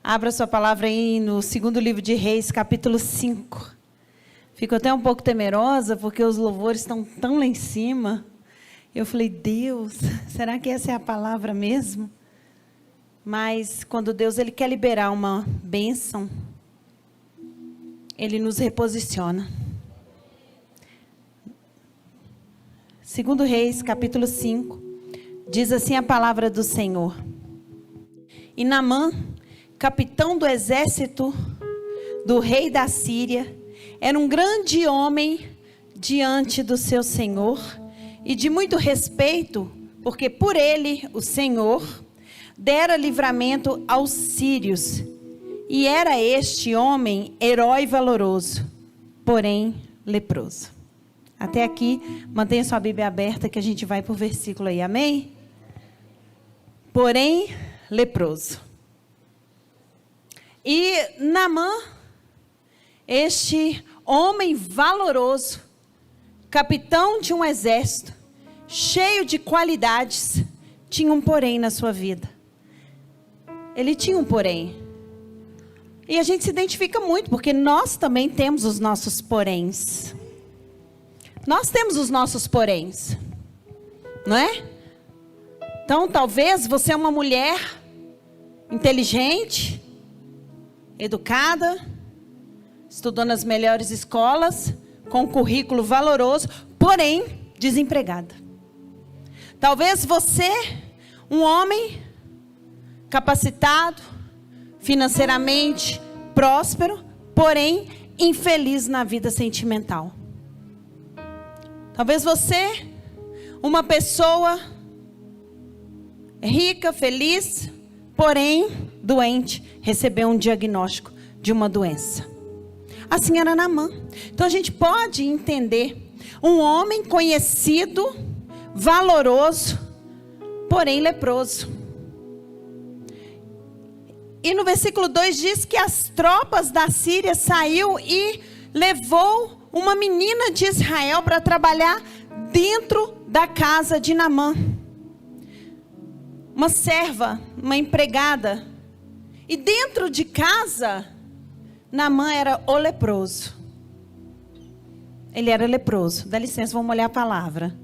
Abra sua palavra aí no segundo livro de Reis, capítulo 5. Fico até um pouco temerosa, porque os louvores estão tão lá em cima. Eu falei, Deus, será que essa é a palavra mesmo? Mas quando Deus ele quer liberar uma bênção, Ele nos reposiciona. Segundo Reis, capítulo 5, diz assim a palavra do Senhor. E Naamã, capitão do exército do rei da Síria, era um grande homem diante do seu Senhor e de muito respeito, porque por ele, o Senhor, dera livramento aos sírios. E era este homem herói valoroso, porém leproso. Até aqui, mantenha sua Bíblia aberta que a gente vai por versículo aí, amém? Porém leproso. E Naamã, este homem valoroso, capitão de um exército, cheio de qualidades, tinha um porém na sua vida. Ele tinha um porém. E a gente se identifica muito, porque nós também temos os nossos poréns. Nós temos os nossos poréns, não é? Então, talvez você é uma mulher inteligente, educada, estudou nas melhores escolas, com um currículo valoroso, porém desempregada. Talvez você, um homem capacitado, financeiramente próspero, porém infeliz na vida sentimental. Talvez você, uma pessoa rica, feliz, porém doente, recebeu um diagnóstico de uma doença. Assim era Naamã. Então a gente pode entender um homem conhecido, valoroso, porém leproso. E no versículo 2 diz que as tropas da Síria saiu e levou uma menina de Israel para trabalhar dentro da casa de Naamã. Uma serva, uma empregada. E dentro de casa, Naamã era o leproso. Ele era leproso. Dá licença, vamos olhar a palavra.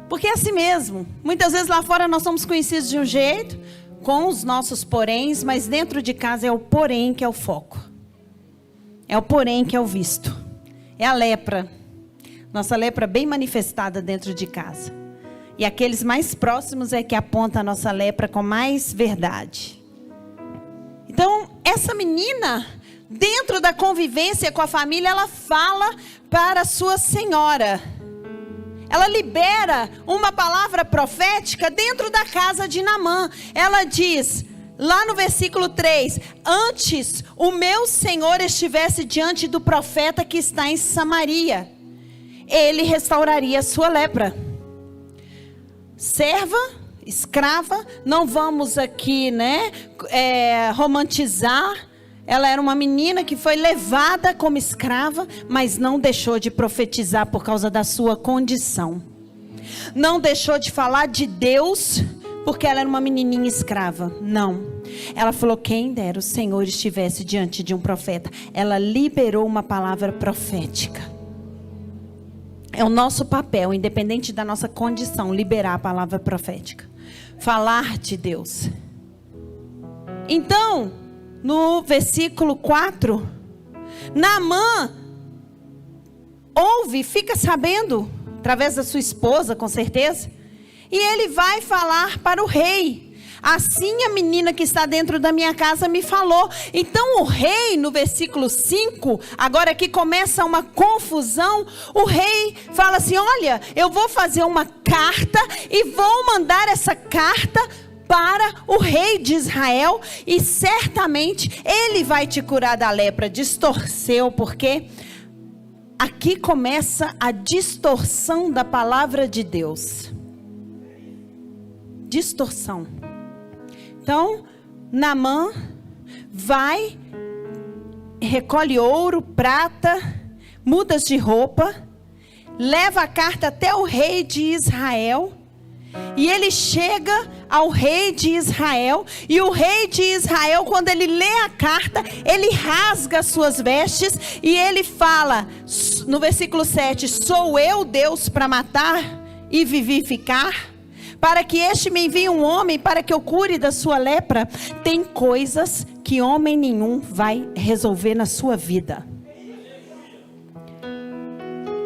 Porque é assim mesmo. Muitas vezes lá fora nós somos conhecidos de um jeito, com os nossos poréns, mas dentro de casa é o porém que é o foco. É o porém que é o visto. É a lepra. Nossa lepra bem manifestada dentro de casa. E aqueles mais próximos é que apontam a nossa lepra com mais verdade. Então, essa menina, dentro da convivência com a família, ela fala para a sua senhora. Ela libera uma palavra profética dentro da casa de Naamã. Ela diz, lá no versículo 3, antes o meu senhor estivesse diante do profeta que está em Samaria, ele restauraria a sua lepra. Serva, escrava, não vamos aqui, romantizar. Ela era uma menina que foi levada como escrava, mas não deixou de profetizar por causa da sua condição. Não deixou de falar de Deus, porque ela era uma menininha escrava. Não. Ela falou, quem dera o Senhor estivesse diante de um profeta. Ela liberou uma palavra profética. É o nosso papel, independente da nossa condição, liberar a palavra profética. Falar de Deus. Então, no versículo 4, Naamã ouve, fica sabendo, através da sua esposa, com certeza, e ele vai falar para o rei. Assim a menina que está dentro da minha casa me falou. Então o rei, no versículo 5, agora aqui começa uma confusão. O rei fala assim, olha, eu vou fazer uma carta e vou mandar essa carta para o rei de Israel, e certamente ele vai te curar da lepra. Distorceu, porque aqui começa a distorção da palavra de Deus. Distorção. Então, Naamã vai, recolhe ouro, prata, mudas de roupa, leva a carta até o rei de Israel. E ele chega ao rei de Israel. E o rei de Israel, quando ele lê a carta, ele rasga as suas vestes. E ele fala, no versículo 7, sou eu Deus para matar e vivificar? Para que este me envie um homem para que eu cure da sua lepra? Tem coisas que homem nenhum vai resolver na sua vida.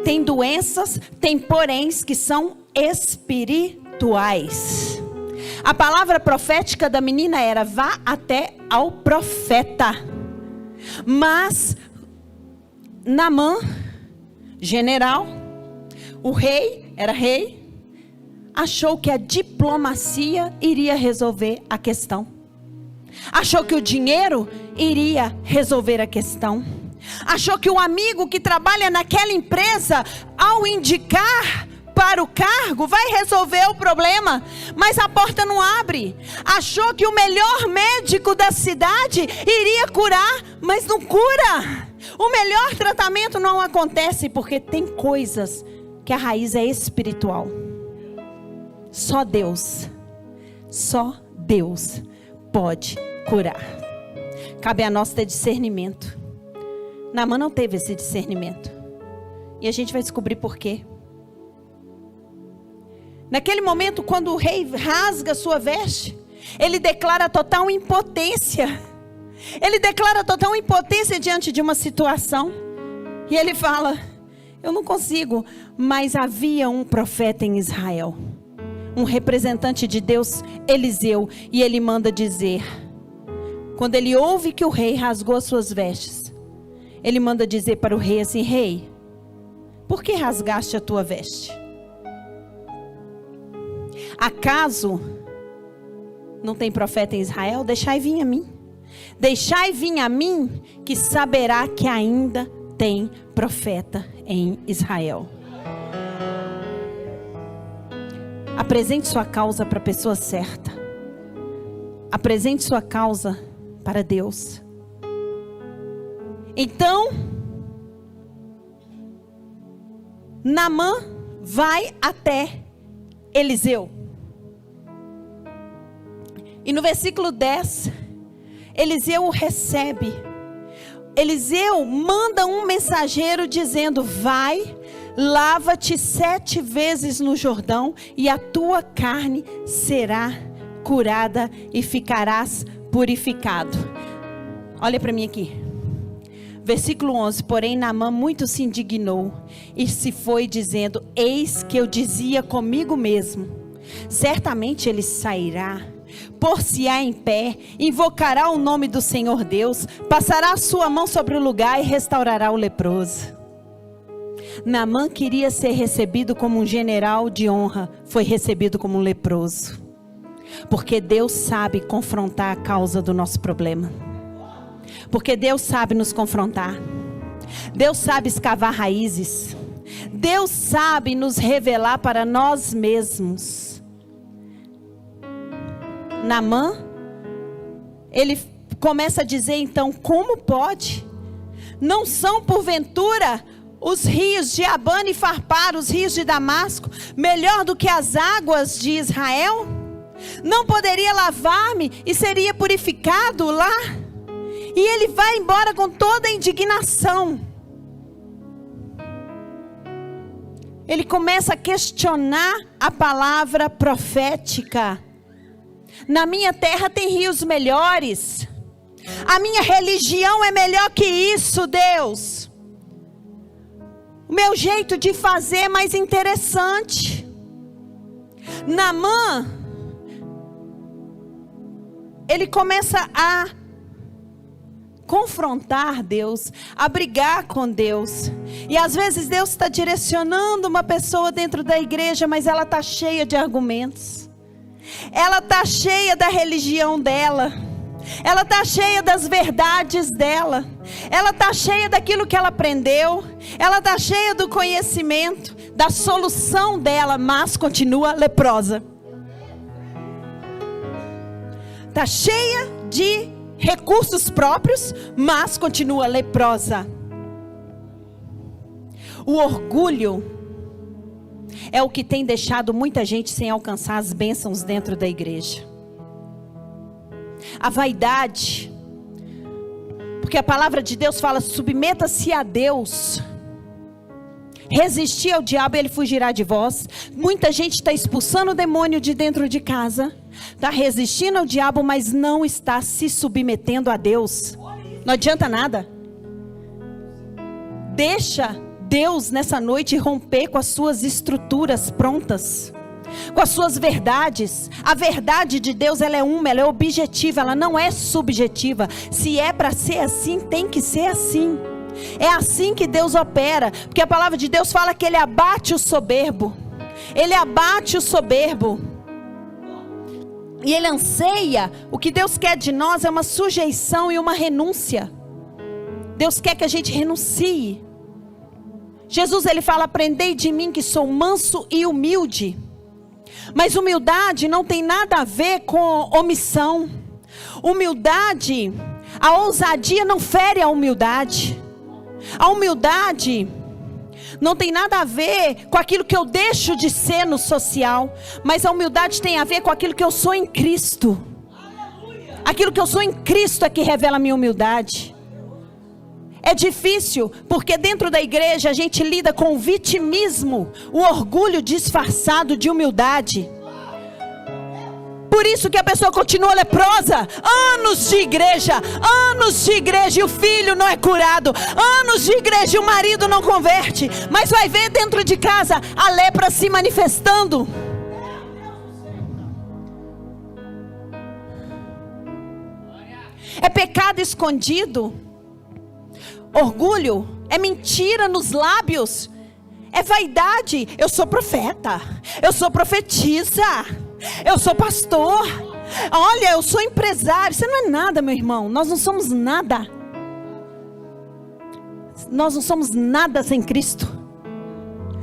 Tem doenças, tem poréns que são espirituais. A palavra profética da menina era, vá até ao profeta. Mas Naamã, general, o rei, era rei, achou que a diplomacia iria resolver a questão. Achou que o dinheiro iria resolver a questão. Achou que o amigo que trabalha naquela empresa, ao indicar para o cargo, vai resolver o problema. Mas a porta não abre. Achou que o melhor médico da cidade iria curar, mas não cura. O melhor tratamento não acontece, porque tem coisas que a raiz é espiritual. Só Deus pode curar. Cabe a nós ter discernimento. Naamã não teve esse discernimento. E a gente vai descobrir por quê. Naquele momento, quando o rei rasga sua veste, ele declara total impotência. Ele declara total impotência diante de uma situação. E ele fala, eu não consigo. Mas havia um profeta em Israel, um representante de Deus, Eliseu. E ele manda dizer, quando ele ouve que o rei rasgou as suas vestes, ele manda dizer para o rei assim, rei, por que rasgaste a tua veste? Acaso não tem profeta em Israel? Deixai vir a mim. Deixai vir a mim, que saberá que ainda tem profeta em Israel. Apresente sua causa para a pessoa certa. Apresente sua causa para Deus. Então, Naamã vai até Eliseu. E no versículo 10, Eliseu o recebe. Eliseu manda um mensageiro dizendo, vai, lava-te 7 vezes no Jordão e a tua carne será curada e ficarás purificado. Olha para mim aqui. Versículo 11, porém Naamã muito se indignou e se foi dizendo, eis que eu dizia comigo mesmo, certamente ele sairá, por-se-á em pé, invocará o nome do Senhor Deus, passará a sua mão sobre o lugar e restaurará o leproso. Naamã queria ser recebido como um general de honra, foi recebido como um leproso. Porque Deus sabe confrontar a causa do nosso problema. Porque Deus sabe nos confrontar. Deus sabe escavar raízes. Deus sabe nos revelar para nós mesmos. Naamã, ele começa a dizer então, como pode? Não são porventura os rios de Abana e Farpar, os rios de Damasco, melhor do que as águas de Israel? Não poderia lavar-me e seria purificado lá? E ele vai embora com toda a indignação. Ele começa a questionar a palavra profética. Na minha terra tem rios melhores. A minha religião é melhor que isso, Deus. O meu jeito de fazer é mais interessante. Naamã, ele começa a confrontar Deus, a brigar com Deus. E às vezes Deus está direcionando uma pessoa dentro da igreja, mas ela está cheia de argumentos. Ela está cheia da religião dela. Ela está cheia das verdades dela. Ela está cheia daquilo que ela aprendeu. Ela está cheia do conhecimento, da solução dela, mas continua leprosa. Está cheia de recursos próprios, mas continua leprosa. O orgulho é o que tem deixado muita gente sem alcançar as bênçãos dentro da igreja. A vaidade. Porque a palavra de Deus fala: submeta-se a Deus. Resistir ao diabo e ele fugirá de vós. Muita gente está expulsando o demônio de dentro de casa. Está resistindo ao diabo, mas não está se submetendo a Deus. Não adianta nada. Deixa Deus nessa noite romper com as suas estruturas prontas, com as suas verdades. A verdade de Deus, ela é uma, ela é objetiva, ela não é subjetiva. Se é para ser assim, tem que ser assim. É assim que Deus opera, porque a palavra de Deus fala que Ele abate o soberbo. Ele abate o soberbo. E Ele anseia, o que Deus quer de nós é uma sujeição e uma renúncia. Deus quer que a gente renuncie. Jesus, Ele fala: aprendei de mim que sou manso e humilde. Mas humildade não tem nada a ver com omissão. Humildade, a ousadia não fere a humildade. A humildade não tem nada a ver com aquilo que eu deixo de ser no social, mas a humildade tem a ver com aquilo que eu sou em Cristo. Aquilo que eu sou em Cristo é que revela a minha humildade. É difícil, porque dentro da igreja a gente lida com o vitimismo, o orgulho disfarçado de humildade. Por isso que a pessoa continua leprosa. Anos de igreja e o filho não é curado. Anos de igreja e o marido não converte. Mas vai ver dentro de casa a lepra se manifestando. É pecado escondido. Orgulho é mentira nos lábios. É vaidade. Eu sou profeta. Eu sou profetisa. Eu sou pastor. Olha, eu sou empresário. Você não é nada, meu irmão. Nós não somos nada. Nós não somos nada sem Cristo.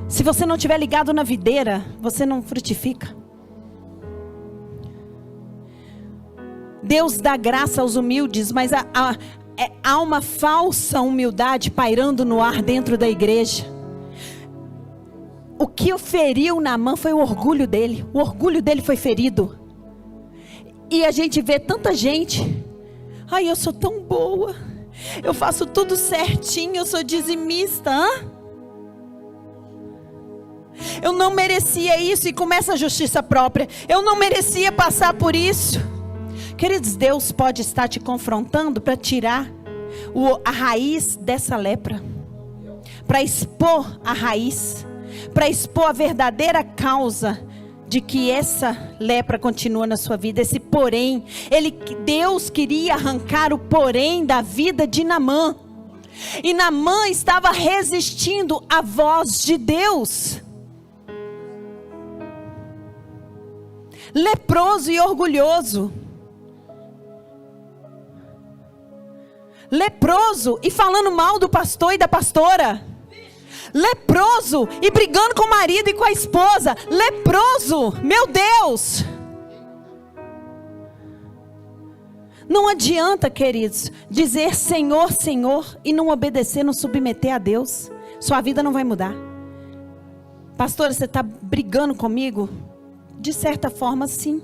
Se você não estiver ligado na videira, você não frutifica. Deus dá graça aos humildes, mas há uma falsa humildade pairando no ar dentro da igreja. O que o feriu Naamã foi o orgulho dele. O orgulho dele foi ferido. E a gente vê tanta gente: ai, eu sou tão boa, eu faço tudo certinho, eu sou dizimista. Eu não merecia isso. E começa a justiça própria. Eu não merecia passar por isso. Queridos, Deus pode estar te confrontando para tirar a raiz dessa lepra, para expor a raiz, para expor a verdadeira causa de que essa lepra continua na sua vida. Esse porém, Deus queria arrancar o porém da vida de Naamã. E Naamã estava resistindo à voz de Deus. Leproso e orgulhoso. Leproso e falando mal do pastor e da pastora. Leproso e brigando com o marido e com a esposa. Leproso, meu Deus. Não adianta, queridos, dizer Senhor, Senhor e não obedecer, não submeter a Deus. Sua vida não vai mudar. Pastora, você está brigando comigo? De certa forma, sim.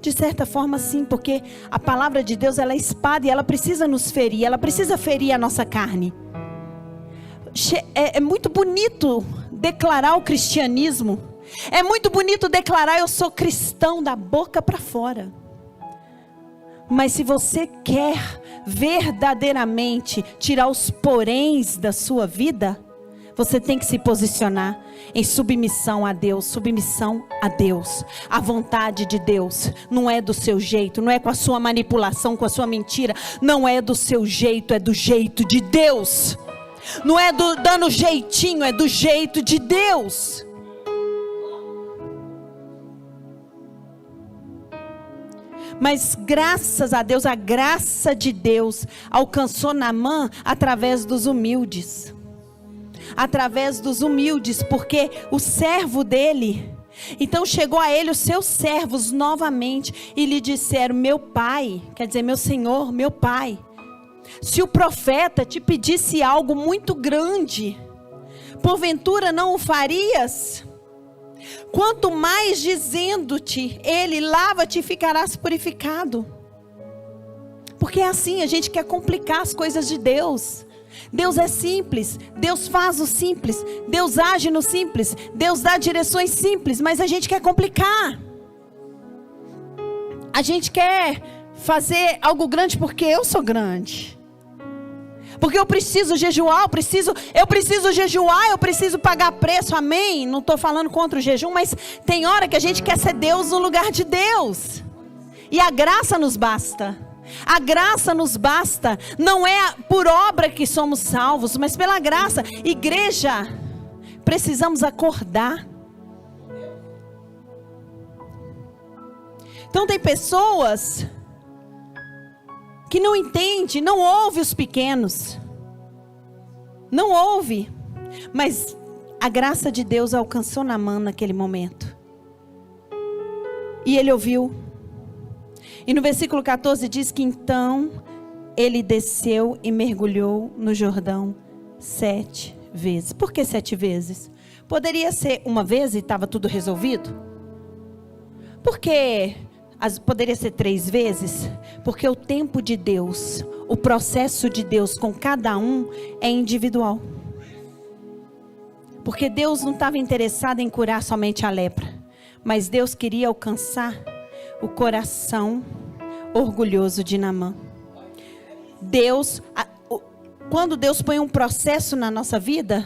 De certa forma, sim, porque a palavra de Deus, ela é espada e ela precisa nos ferir. Ela precisa ferir a nossa carne. É muito bonito declarar o cristianismo. É muito bonito declarar: eu sou cristão, da boca para fora. Mas se você quer verdadeiramente tirar os poréns da sua vida, você tem que se posicionar em submissão a Deus. Submissão a Deus. A vontade de Deus não é do seu jeito, não é com a sua manipulação, com a sua mentira. Não é do seu jeito, é do jeito de Deus. Não é dando jeitinho, é do jeito de Deus. Mas graças a Deus, a graça de Deus alcançou Naamã através dos humildes. Através dos humildes, porque o servo dele, então chegou a ele os seus servos novamente e lhe disseram: meu pai, quer dizer meu senhor, meu pai, se o profeta te pedisse algo muito grande, Porventura não o farias? Quanto mais dizendo-te, Ele lava-te e ficarás purificado. Porque é assim, a gente quer complicar as coisas de Deus. Deus é simples, Deus faz o simples, Deus age no simples, Deus dá direções simples, mas a gente quer complicar. A gente quer fazer algo grande porque eu sou grande. Porque eu preciso jejuar, eu preciso jejuar, eu preciso pagar preço, amém? Não estou falando contra o jejum, mas tem hora que a gente quer ser Deus no lugar de Deus. E a graça nos basta. A graça nos basta. Não é por obra que somos salvos, mas pela graça. Igreja, precisamos acordar. Então tem pessoas que não entende, não ouve os pequenos. Não ouve. Mas a graça de Deus alcançou Naamã naquele momento. E ele ouviu. E no versículo 14 diz que então ele desceu e mergulhou no Jordão 7 vezes. Por que 7 vezes? Poderia ser uma vez e estava tudo resolvido? Porque poderia ser 3 vezes, porque o tempo de Deus, o processo de Deus com cada um é individual. Porque Deus não estava interessado em curar somente a lepra, mas Deus queria alcançar o coração orgulhoso de Naamã. Quando Deus põe um processo na nossa vida,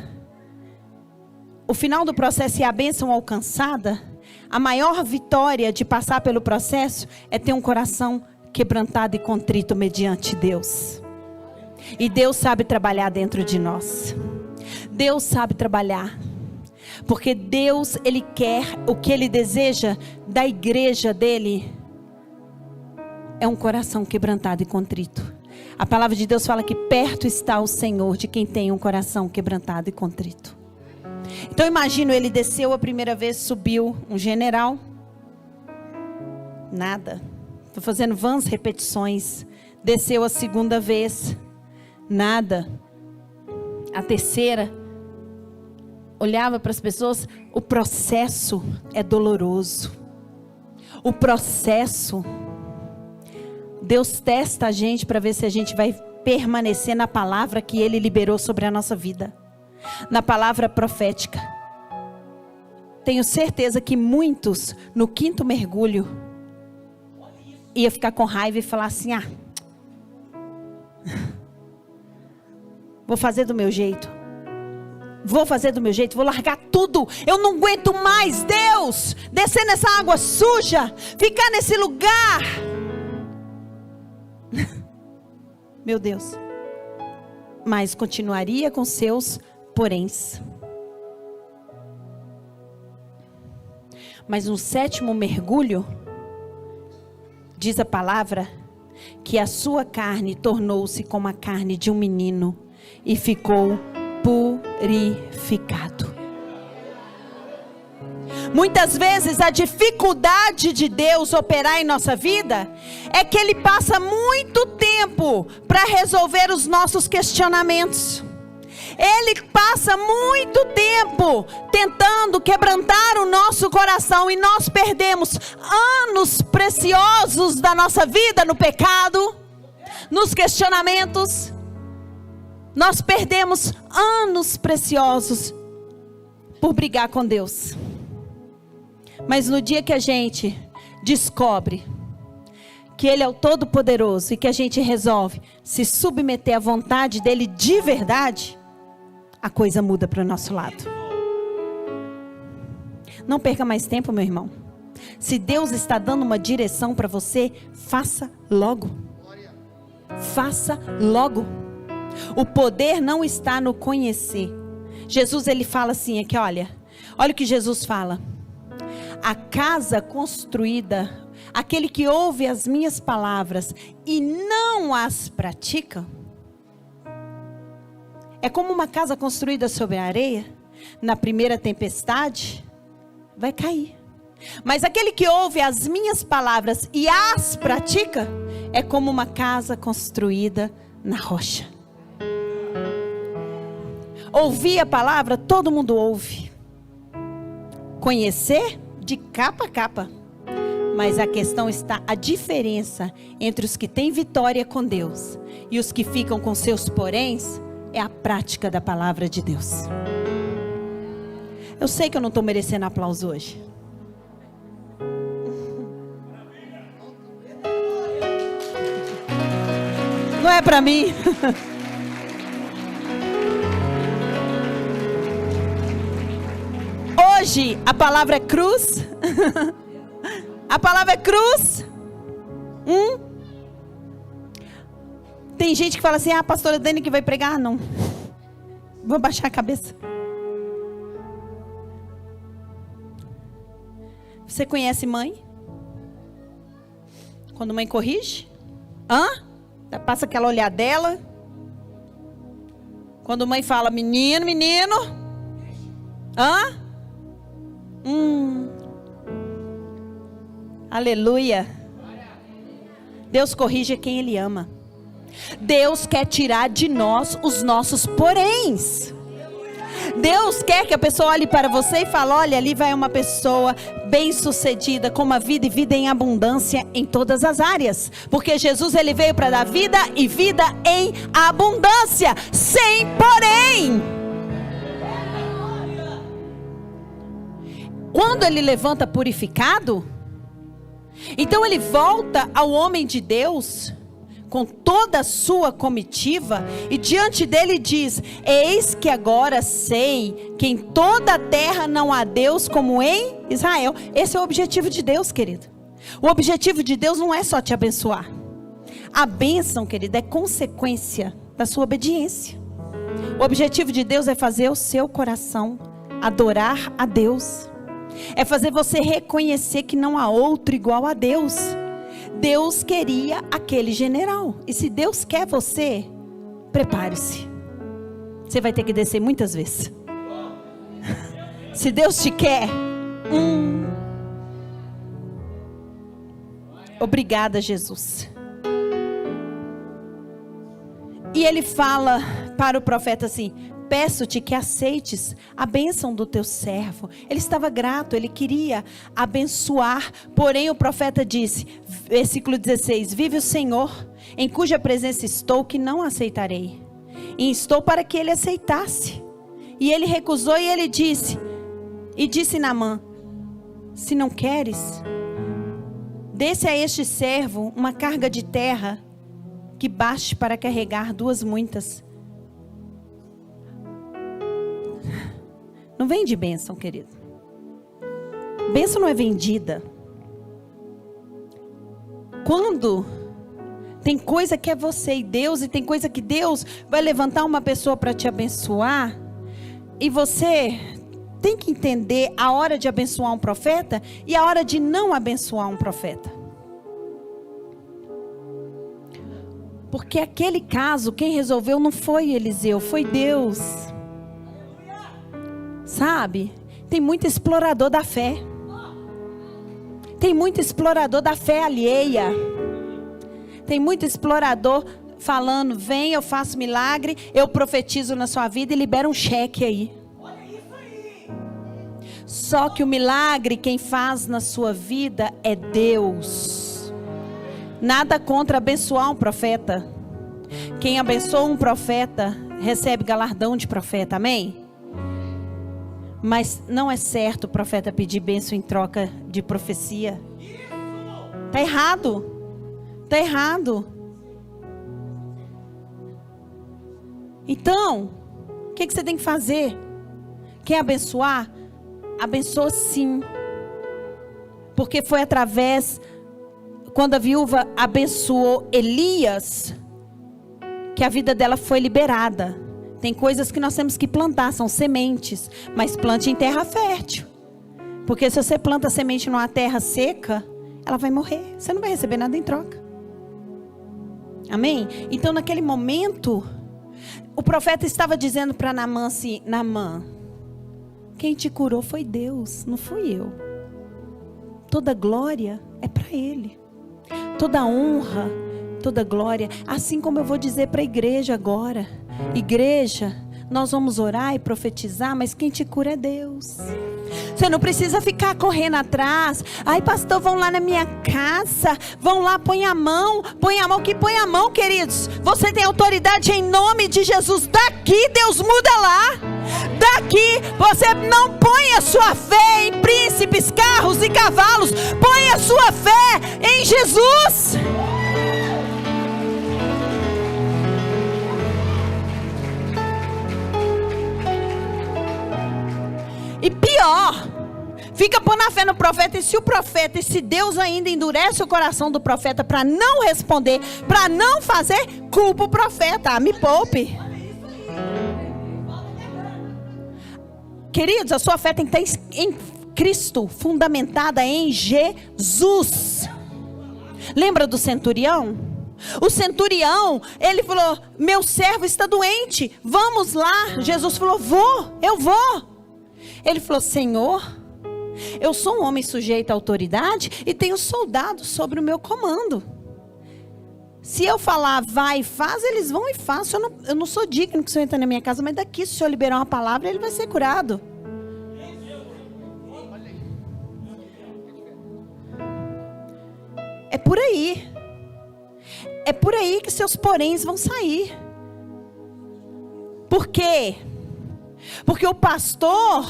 o final do processo e a bênção alcançada, a maior vitória de passar pelo processo é ter um coração quebrantado e contrito mediante Deus. E Deus sabe trabalhar dentro de nós. Deus sabe trabalhar. Porque Deus, Ele quer, o que Ele deseja da igreja dEle é um coração quebrantado e contrito. A palavra de Deus fala que perto está o Senhor de quem tem um coração quebrantado e contrito. Então imagino, ele desceu a primeira vez, subiu um general. Nada. Estou fazendo vãs repetições. Desceu a segunda vez. Nada. A terceira. Olhava para as pessoas. O processo é doloroso. O processo. Deus testa a gente para ver se a gente vai permanecer na palavra que Ele liberou sobre a nossa vida. Na palavra profética. Tenho certeza que muitos no 5º mergulho ia ficar com raiva e falar assim: vou fazer do meu jeito. Vou fazer do meu jeito, vou largar tudo. Eu não aguento mais, Deus, descer nessa água suja, ficar nesse lugar. Meu Deus. Mas continuaria com seus poréns. Mas no 7º mergulho, diz a palavra, que a sua carne tornou-se como a carne de um menino e ficou purificado. Muitas vezes a dificuldade de Deus operar em nossa vida é que Ele passa muito tempo para resolver os nossos questionamentos. Ele passa muito tempo tentando quebrantar o nosso coração e nós perdemos anos preciosos da nossa vida no pecado, nos questionamentos. Nós perdemos anos preciosos por brigar com Deus. Mas no dia que a gente descobre que Ele é o Todo-Poderoso e que a gente resolve se submeter à vontade dEle de verdade, a coisa muda para o nosso lado. Não perca mais tempo, meu irmão. Se Deus está dando uma direção para você, faça logo. Faça logo. O poder não está no conhecer. Jesus, ele fala assim aqui, olha o que Jesus fala. A casa construída, aquele que ouve as minhas palavras e não as pratica, é como uma casa construída sobre a areia. Na primeira tempestade, vai cair. Mas aquele que ouve as minhas palavras e as pratica, é como uma casa construída na rocha. Ouvir a palavra, todo mundo ouve. Conhecer, de capa a capa. Mas a questão está, a diferença entre os que têm vitória com Deus e os que ficam com seus poréns, é a prática da palavra de Deus. Eu sei que eu não estou merecendo aplauso hoje. Não é para mim. Hoje a palavra é cruz. A palavra é cruz. Tem gente que fala assim: a pastora Dani que vai pregar. Não. Vou baixar a cabeça. Você conhece mãe? Quando mãe corrige? Passa aquela olhadela. Quando mãe fala: menino, menino. Aleluia. Deus corrige quem Ele ama. Deus quer tirar de nós os nossos poréns. Deus quer que a pessoa olhe para você e fale: olha, ali vai uma pessoa bem-sucedida, com uma vida e vida em abundância em todas as áreas. Porque Jesus, Ele veio para dar vida e vida em abundância, sem porém. Quando Ele levanta purificado, então Ele volta ao homem de Deus com toda a sua comitiva, e diante dele diz: eis que agora sei que em toda a terra não há Deus como em Israel. Esse é o objetivo de Deus, querido. O objetivo de Deus não é só te abençoar. A bênção, querido, é consequência da sua obediência. O objetivo de Deus é fazer o seu coração adorar a Deus. É fazer você reconhecer que não há outro igual a Deus. Deus queria aquele general. E se Deus quer você, prepare-se. Você vai ter que descer muitas vezes. Se Deus te quer, obrigada, Jesus. E ele fala para o profeta assim: peço-te que aceites a bênção do teu servo. Ele estava grato, ele queria abençoar. Porém o profeta disse, versículo 16: vive o Senhor, em cuja presença estou, que não aceitarei. E instou para que ele aceitasse. E ele recusou, e ele disse, Naamã: se não queres, desse a este servo uma carga de terra que baste para carregar 2 muitas. Não vende bênção, querido. Bênção não é vendida. Quando tem coisa que é você e Deus, e tem coisa que Deus vai levantar uma pessoa para te abençoar, e você tem que entender a hora de abençoar um profeta e a hora de não abençoar um profeta. Porque aquele caso, quem resolveu não foi Eliseu, foi Deus. Sabe? Tem muito explorador da fé. Tem muito explorador da fé alheia. Tem muito explorador falando: vem, eu faço milagre, eu profetizo na sua vida e libero um cheque aí. Só que o milagre quem faz na sua vida é Deus. Nada contra abençoar um profeta. Quem abençoa um profeta recebe galardão de profeta, amém? Mas não é certo o profeta pedir bênção em troca de profecia. Está errado. Está errado. Então, o que você tem que fazer? Quer abençoar? Abençoa sim. Porque foi através, quando a viúva abençoou Elias, que a vida dela foi liberada. Tem coisas que nós temos que plantar, são sementes. Mas plante em terra fértil. Porque se você planta semente numa terra seca, ela vai morrer. Você não vai receber nada em troca. Amém? Então naquele momento, o profeta estava dizendo para Naamã assim: Naamã, quem te curou foi Deus, não fui eu. Toda glória é para Ele. Toda honra, toda glória. Assim como eu vou dizer para a igreja agora: igreja, nós vamos orar e profetizar, mas quem te cura é Deus. Você não precisa ficar correndo atrás. Ai, pastor, vão lá na minha casa, vão lá, põe a mão, queridos. Você tem autoridade em nome de Jesus. Daqui Deus muda lá. Daqui você não põe a sua fé em príncipes, carros e cavalos. Põe a sua fé em Jesus. E pior, fica pondo a fé no profeta, e se Deus ainda endurece o coração do profeta para não responder, para não fazer, culpa o profeta. Me poupe. Queridos, a sua fé tem que estar em Cristo, fundamentada em Jesus. Lembra do centurião? O centurião, ele falou: meu servo está doente, vamos lá. Jesus falou: eu vou. Ele falou: Senhor, eu sou um homem sujeito à autoridade e tenho soldados sobre o meu comando. Se eu falar vai e faz, eles vão e fazem. Eu não sou digno que o Senhor entre na minha casa, mas daqui, se o Senhor liberar uma palavra, ele vai ser curado. É por aí. É por aí que seus poréns vão sair. Por quê? Porque o pastor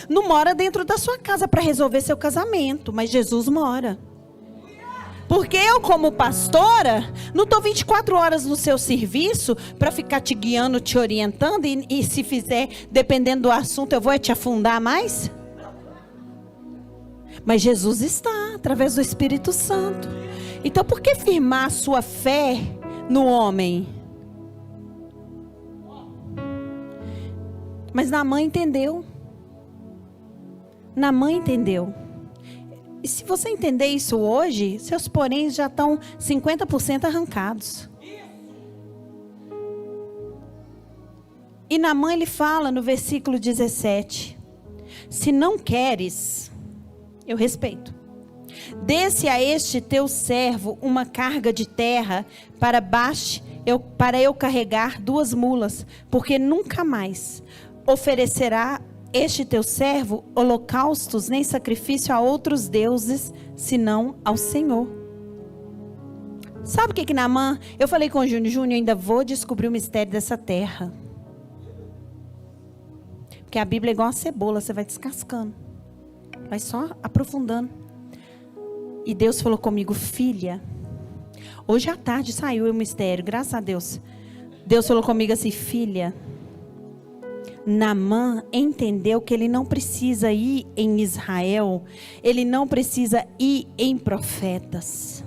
não mora dentro da sua casa para resolver seu casamento, mas Jesus mora. Porque eu, como pastora, não estou 24 horas no seu serviço para ficar te guiando, te orientando, e se fizer, dependendo do assunto, eu vou te afundar mais. Mas Jesus está, através do Espírito Santo. Então, por que firmar a sua fé no homem? Mas Naamã entendeu. Naamã entendeu. E se você entender isso hoje, seus poréns já estão 50% arrancados. E Naamã, ele fala no versículo 17: se não queres, eu respeito, desce a este teu servo uma carga de terra para eu carregar 2 mulas, porque nunca mais oferecerá este teu servo holocaustos nem sacrifício a outros deuses, senão ao Senhor. Sabe o que Naamã? Eu falei com o Júnior, ainda vou descobrir o mistério dessa terra. Porque a Bíblia é igual uma cebola, você vai descascando, vai só aprofundando. E Deus falou comigo: filha, hoje à tarde saiu o mistério, graças a Deus. Deus falou comigo assim: filha, Naamã entendeu que ele não precisa ir em Israel, ele não precisa ir em profetas.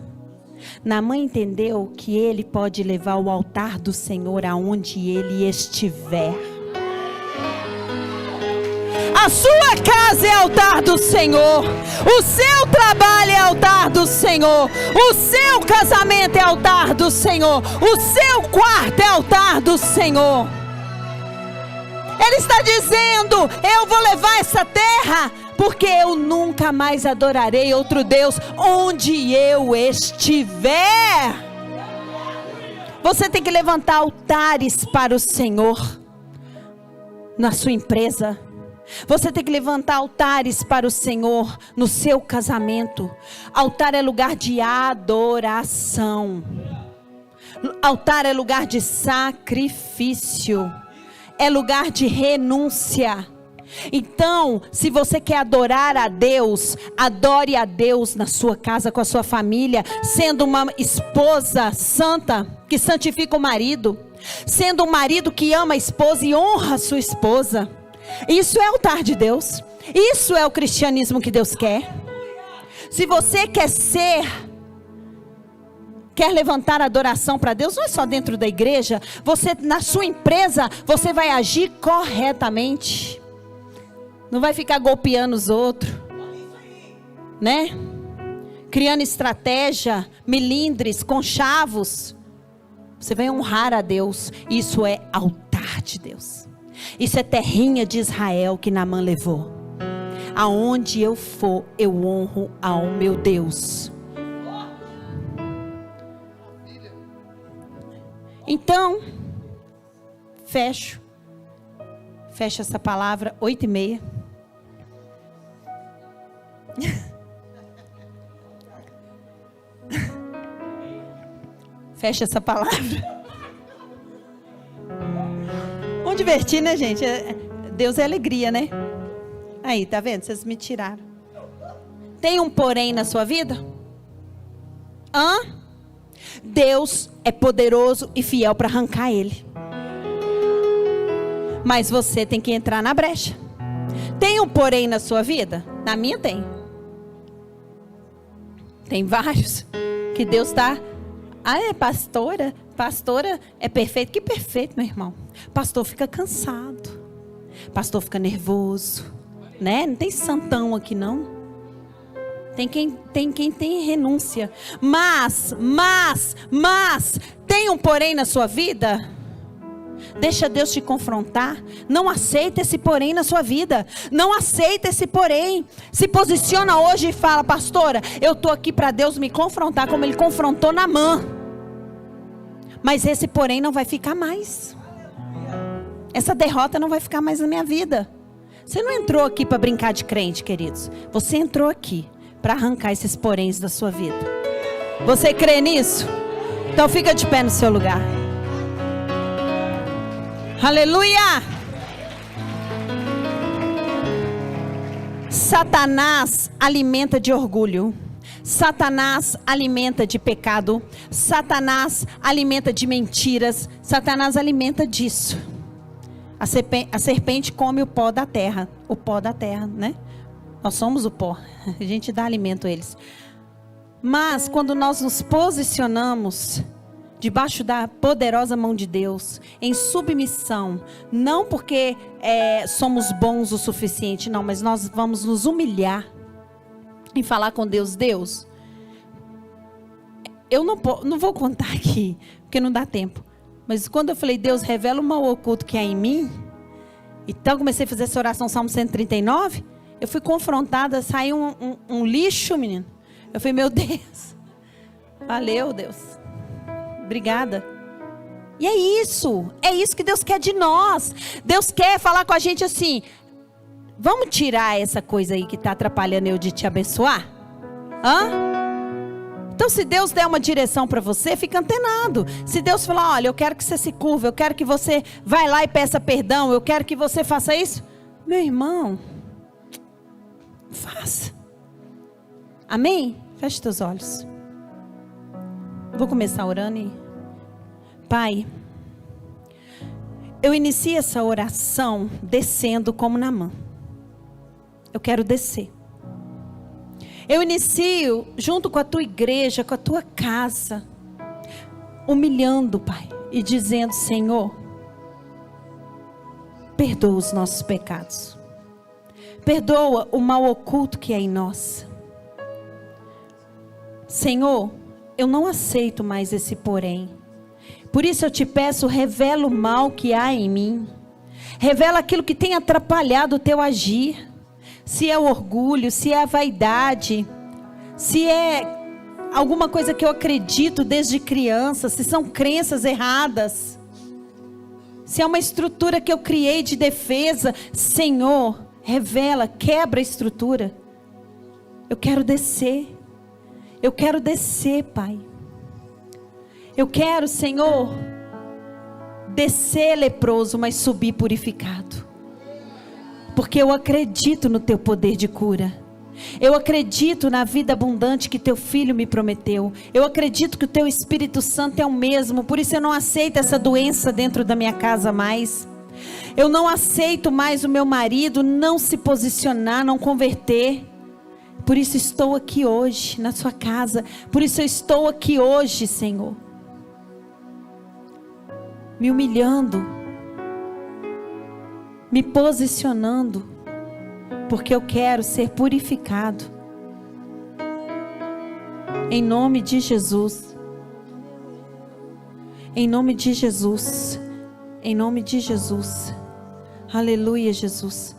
Naamã entendeu que ele pode levar o altar do Senhor aonde ele estiver. A sua casa é altar do Senhor, o seu trabalho é altar do Senhor, o seu casamento é altar do Senhor, o seu quarto é altar do Senhor. Ele está dizendo: eu vou levar essa terra, porque eu nunca mais adorarei outro Deus onde eu estiver. Você tem que levantar altares para o Senhor na sua empresa. Você tem que levantar altares para o Senhor no seu casamento. Altar é lugar de adoração. Altar é lugar de sacrifício. É lugar de renúncia. Então, se você quer adorar a Deus, adore a Deus na sua casa, com a sua família, sendo uma esposa santa, que santifica o marido, sendo um marido que ama a esposa e honra a sua esposa. Isso é altar de Deus. Isso é o cristianismo que Deus quer. Se você quer levantar adoração para Deus, não é só dentro da igreja. Você, na sua empresa, você vai agir corretamente. Não vai ficar golpeando os outros, né? Criando estratégia, milindres, conchavos. Você vai honrar a Deus. Isso é altar de Deus. Isso é terrinha de Israel que Naamã levou. Aonde eu for, eu honro ao meu Deus. Então, fecho. Fecha essa palavra, 8:30. Fecha essa palavra. Vamos divertir, né, gente? Deus é alegria, né? Aí, tá vendo? Vocês me tiraram. Tem um porém na sua vida? Deus é poderoso e fiel para arrancar ele. Mas você tem que entrar na brecha. Tem um porém na sua vida? Na minha tem. Tem vários. Que Deus está... é pastora? Pastora é perfeito? Que perfeito, meu irmão. Pastor fica cansado. Pastor fica nervoso. Né? Não tem santão aqui não. Tem quem tem renúncia. Mas, tem um porém na sua vida? Deixa Deus te confrontar. Não aceita esse porém na sua vida. Não aceita esse porém. Se posiciona hoje e fala: pastora, eu estou aqui para Deus me confrontar como Ele confrontou Naamã. Mas esse porém não vai ficar mais. Essa derrota não vai ficar mais na minha vida. Você não entrou aqui para brincar de crente, queridos. Você entrou aqui para arrancar esses poréns da sua vida. Você crê nisso? Então fica de pé no seu lugar. Aleluia! Satanás alimenta de orgulho. Satanás alimenta de pecado. Satanás alimenta de mentiras. Satanás alimenta disso. A serpente come o pó da terra. O pó da terra, né? Nós somos o pó. A gente dá alimento a eles. Mas quando nós nos posicionamos debaixo da poderosa mão de Deus, em submissão, não porque somos bons o suficiente, não, mas nós vamos nos humilhar e falar com Deus: Deus, eu não vou contar aqui, porque não dá tempo, mas quando eu falei: Deus, revela o mal oculto que há em mim, então eu comecei a fazer essa oração, Salmo 139, eu fui confrontada, saiu um lixo, menino. Eu falei: meu Deus, valeu, Deus. Obrigada. E é isso que Deus quer de nós. Deus quer falar com a gente assim: vamos tirar essa coisa aí que está atrapalhando eu de te abençoar? Então se Deus der uma direção para você, fica antenado. Se Deus falar: olha, eu quero que você se curva, eu quero que você vá lá e peça perdão, eu quero que você faça isso, meu irmão, faça. Amém? Feche teus olhos. Vou começar orando. Pai, eu inicio essa oração descendo como Naamã. Eu quero descer. Eu inicio junto com a tua igreja, com a tua casa, humilhando, Pai, e dizendo: Senhor, perdoa os nossos pecados. Perdoa o mal oculto que é em nós. Senhor, eu não aceito mais esse porém. Por isso eu te peço, revela o mal que há em mim. Revela aquilo que tem atrapalhado o teu agir. Se é o orgulho, se é a vaidade, se é alguma coisa que eu acredito desde criança, se são crenças erradas, se é uma estrutura que eu criei de defesa. Senhor, revela, quebra a estrutura. Eu quero descer. Eu quero descer, Pai. Eu quero, Senhor, descer leproso, mas subir purificado. Porque eu acredito no teu poder de cura. Eu acredito na vida abundante que teu filho me prometeu. Eu acredito que o teu Espírito Santo é o mesmo. Por isso eu não aceito essa doença dentro da minha casa mais. Eu não aceito mais o meu marido não se posicionar, não converter. Por isso estou aqui hoje na sua casa. Por isso eu estou aqui hoje, Senhor, me humilhando, me posicionando, porque eu quero ser purificado. Em nome de Jesus. Em nome de Jesus. Em nome de Jesus. Aleluia, Jesus.